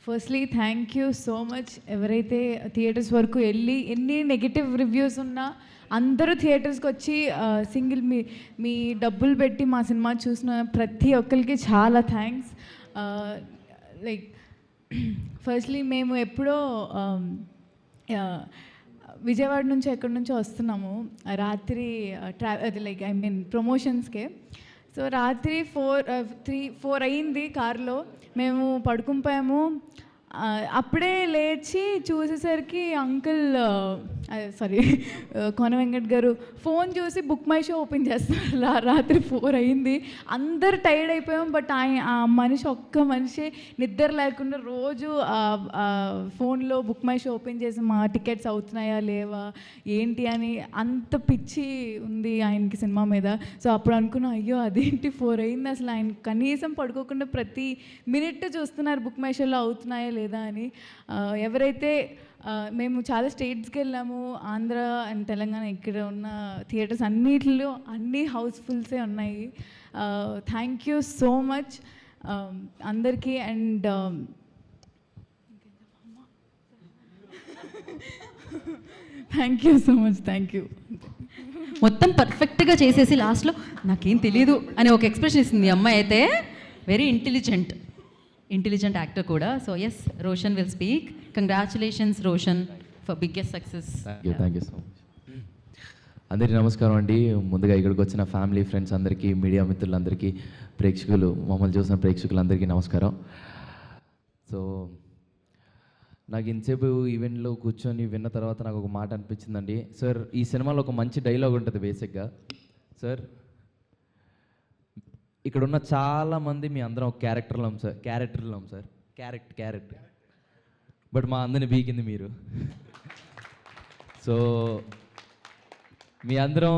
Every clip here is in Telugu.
Firstly thank you so much. ఎవరైతే థియేటర్స్ వరకు వెళ్ళి ఎన్ని నెగిటివ్ రివ్యూస్ ఉన్నా అందరూ థియేటర్స్కి వచ్చి సింగిల్ మీ డబ్బులు పెట్టి మా సినిమా చూసిన ప్రతి ఒక్కరికి చాలా థ్యాంక్స్. లైక్ ఫస్ట్లీ మేము ఎప్పుడో విజయవాడ నుంచి ఎక్కడి నుంచో వస్తున్నాము రాత్రి అది లైక్ ఐ మీన్ ప్రమోషన్స్కే. సో రాత్రి 4 అయింది కార్లో, మేము పడుకునిపోయాము. అప్పుడే లేచి చూసేసరికి అంకుల్ సారీ కోన వెంకట్ గారు ఫోన్ చూసి బుక్ మై షో ఓపెన్ చేస్తారు. రాత్రి 4 అయింది, అందరు టైర్డ్ అయిపోయాం. బట్ ఆ ఒక్క మనిషి నిద్ర లేకుండా రోజు ఫోన్లో బుక్ మై షో ఓపెన్ చేసి మా టికెట్స్ అవుతున్నాయా లేవా ఏంటి అని అంత పిచ్చి ఉంది ఆయనకి సినిమా మీద. సో అప్పుడు అనుకున్నాం, అయ్యో అదేంటి 4 అయింది, అసలు ఆయన కనీసం పడుకోకుండా ప్రతి మినిట్ చూస్తున్నారు బుక్ మై షోలో అవుతున్నాయా లేదా అని. ఎవరైతే మేము చాలా స్టేట్స్కి వెళ్ళాము, ఆంధ్ర అండ్ తెలంగాణ, ఇక్కడ ఉన్న థియేటర్స్ అన్నిటిలో అన్నీ హౌస్ఫుల్సే ఉన్నాయి. థ్యాంక్ యూ సో మచ్ అందరికీ. And thank you so much. Thank you. మొత్తం పర్ఫెక్ట్గా చేసేసి లాస్ట్లో నాకేం తెలియదు అని ఒక ఎక్స్ప్రెషన్ ఇస్తుంది ఈ అమ్మాయి. అయితే వెరీ ఇంటెలిజెంట్ యాక్టర్ కూడా. So yes, Roshan will speak. Congratulations Roshan for biggest success. Thank you so much. అందరికీ నమస్కారం అండి. ముందుగా ఇక్కడికి వచ్చిన ఫ్యామిలీ ఫ్రెండ్స్ అందరికీ, మీడియా మిత్రులందరికీ, ప్రేక్షకులు, మమ్మల్ని చూసిన ప్రేక్షకులందరికీ నమస్కారం. సో నాకు ఇంతసేపు ఈవెంట్లో కూర్చొని విన్న తర్వాత నాకు ఒక మాట అనిపించిందండి. సార్, ఈ సినిమాలో ఒక మంచి డైలాగ్ ఉంటుంది బేసిక్గా. సార్, ఇక్కడున్న చాలామంది మీ అందరం ఒక క్యారెక్టర్లం సార్. క్యారెక్టర్ బట్ మా అందరిని బీకింది మీరు. సో మీ అందరం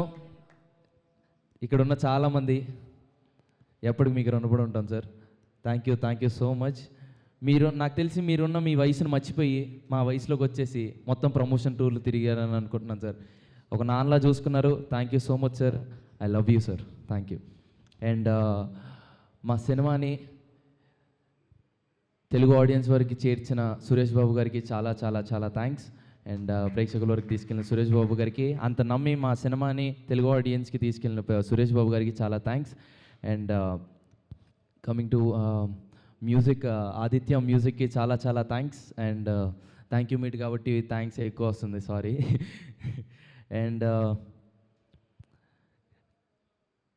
ఇక్కడున్న చాలామంది ఎప్పటికి మీకు రుణపడి ఉంటాం sir. Thank you so much. నాకు తెలిసి మీరున్న మీ వయసును మర్చిపోయి మా వయసులోకి వచ్చేసి మొత్తం ప్రమోషన్ టూర్లు తిరిగారని అనుకుంటున్నాను సార్. ఒక నాన్నలా చూసుకున్నారు. Thank you so much sir. I love you sir. Thank you. And మా సినిమాని తెలుగు ఆడియన్స్ వరకు చేర్చిన సురేష్ బాబు గారికి చాలా చాలా చాలా థ్యాంక్స్. అండ్ ప్రేక్షకుల వరకు తీసుకెళ్ళిన సురేష్ బాబు గారికి, అంత నమ్మి మా సినిమాని తెలుగు ఆడియన్స్కి తీసుకెళ్ళిన సురేష్ బాబు గారికి చాలా thanks. And coming to music, Aditya మ్యూజిక్కి చాలా చాలా thanks. And thank you meet కాబట్టి థ్యాంక్స్ ఎక్కువ వస్తుంది, sorry. And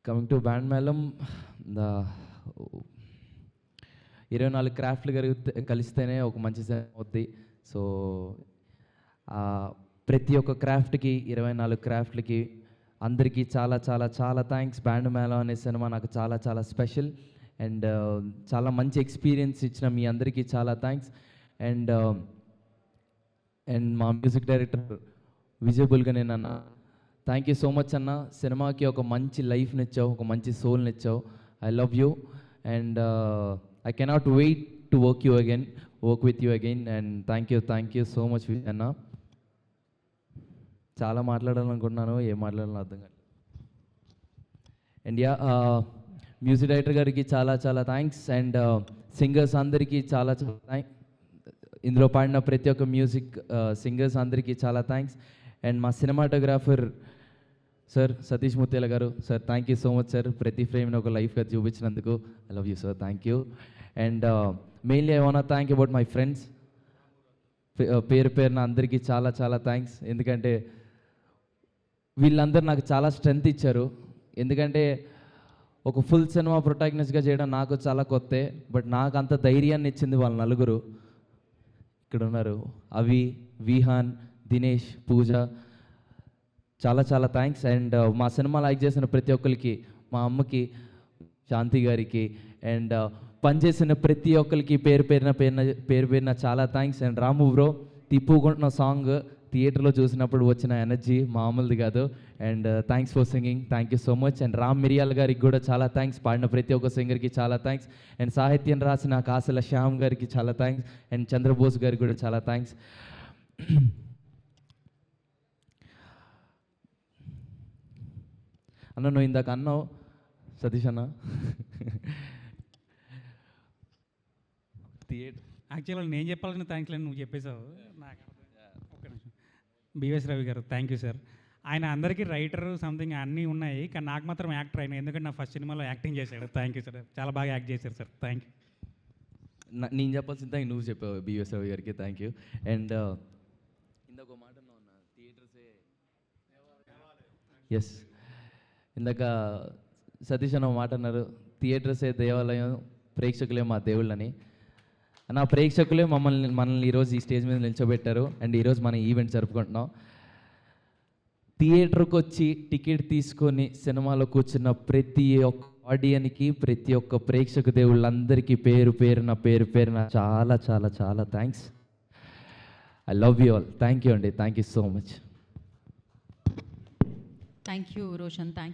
coming to band మేళం, 24 క్రాఫ్ట్లు కలిస్తేనే ఒక మంచి సినిమా అవుద్ది. సో ప్రతి ఒక్క క్రాఫ్ట్కి, 24 క్రాఫ్ట్లకి అందరికీ చాలా చాలా చాలా థ్యాంక్స్. బ్యాండ్ మేళం అనే సినిమా నాకు చాలా చాలా స్పెషల్. అండ్ చాలా మంచి ఎక్స్పీరియన్స్ ఇచ్చిన మీ అందరికీ చాలా థ్యాంక్స్. అండ్ మా మ్యూజిక్ డైరెక్టర్ విజయబుల్గా నేను అన్న, థ్యాంక్ యూ సో మచ్ అన్న. సినిమాకి ఒక మంచి లైఫ్ని ఇచ్చావు, ఒక మంచి సోల్ని ఇచ్చావు. I love you. And I cannot wait to work with you again. And thank you so much అన్న. చాలా మాట్లాడాలనుకుంటున్నాను, ఏం మాట్లాడాలో అర్థం కాదు. అండ్ మ్యూజిక్ డైరెక్టర్ గారికి చాలా చాలా థ్యాంక్స్. అండ్ సింగర్స్ అందరికీ చాలా చాలా థ్యాంక్స్. ఇందులో పాడిన ప్రతి ఒక్క మ్యూజిక్ సింగర్స్ అందరికీ చాలా థ్యాంక్స్. అండ్ మా సినిమాటోగ్రాఫర్ సార్ సతీష్ ముత్యాల గారు, sir thank you so much sir. ప్రతి ఫ్రేమ్ని ఒక లైఫ్గా చూపించినందుకు I love you sir. Thank you. And mainly I want thank about my friends. పేరున అందరికీ చాలా చాలా థ్యాంక్స్. ఎందుకంటే వీళ్ళందరూ నాకు చాలా స్ట్రెంగ్త్ ఇచ్చారు. ఎందుకంటే ఒక ఫుల్ సినిమా ప్రొటాగనిస్ట్గా చేయడం నాకు చాలా కొత్తే, బట్ నాకు అంత ధైర్యాన్ని ఇచ్చింది వాళ్ళ నలుగురు ఇక్కడ ఉన్నారు. అవి, విహాన్, దినేష్, పూజ, చాలా చాలా థ్యాంక్స్. అండ్ మా సినిమా లైక్ చేసిన ప్రతి ఒక్కరికి, మా అమ్మకి, శాంతి గారికి, అండ్ పనిచేసిన ప్రతి ఒక్కరికి పేరు పేరున చాలా థ్యాంక్స్. అండ్ రాము బ్రో, తిప్పుకుంటున్న సాంగ్ థియేటర్లో చూసినప్పుడు వచ్చిన ఎనర్జీ మామూలుది కాదు. And thanks for singing. Thank you so much. And Ram Miriyal గారికి కూడా చాలా థ్యాంక్స్. పాడిన ప్రతి ఒక్క సింగర్కి చాలా థ్యాంక్స్. అండ్ సాహిత్యం రాసిన కాసల శ్యామ్ గారికి చాలా థ్యాంక్స్. అండ్ చంద్రబోస్ గారికి కూడా చాలా థ్యాంక్స్. అన్న, నువ్వు ఇందాక అన్నావు సతీష్ అన్న, యాక్చువల్గా నేను చెప్పాల్సిన థ్యాంక్స్ లేని నువ్వు చెప్పేశావు నాకు ఒక్క నిమిషం. బిఎస్ రవి గారు థ్యాంక్ యూ సార్. ఆయన అందరికీ రైటర్ సంథింగ్ అన్నీ ఉన్నాయి, కానీ నాకు మాత్రం యాక్టర్ అయినా, ఎందుకంటే నా ఫస్ట్ సినిమాలో యాక్టింగ్ చేశాడు. థ్యాంక్ యూ సార్, చాలా బాగా యాక్ట్ చేశారు సార్. Thank you. నేను చెప్పాల్సిన థ్యాంక్ నువ్వు చెప్పావు బిఎస్ రవి గారికి, థ్యాంక్ యూ. అండ్ ఇందాక మాట ఉన్నా థియేటర్సే, ఎస్ ఇందాక సతీష్ అన్న మాట అన్నారు, థియేటర్సే దేవాలయం, ప్రేక్షకులే మా దేవుళ్ళని. నా ప్రేక్షకులే మనల్ని ఈరోజు ఈ స్టేజ్ మీద నిల్చోబెట్టారు అండ్ ఈరోజు మన ఈవెంట్ జరుపుకుంటున్నాం. థియేటర్కి వచ్చి టికెట్ తీసుకొని సినిమాలో కూర్చున్న ప్రతి ఒక్క ఆడియన్కి, ప్రతి ఒక్క ప్రేక్షక దేవుళ్ళందరికీ పేరు పేరున చాలా చాలా చాలా thanks. I love you all. Thank you అండి, thank you so much. Thank you Roshan, thank you.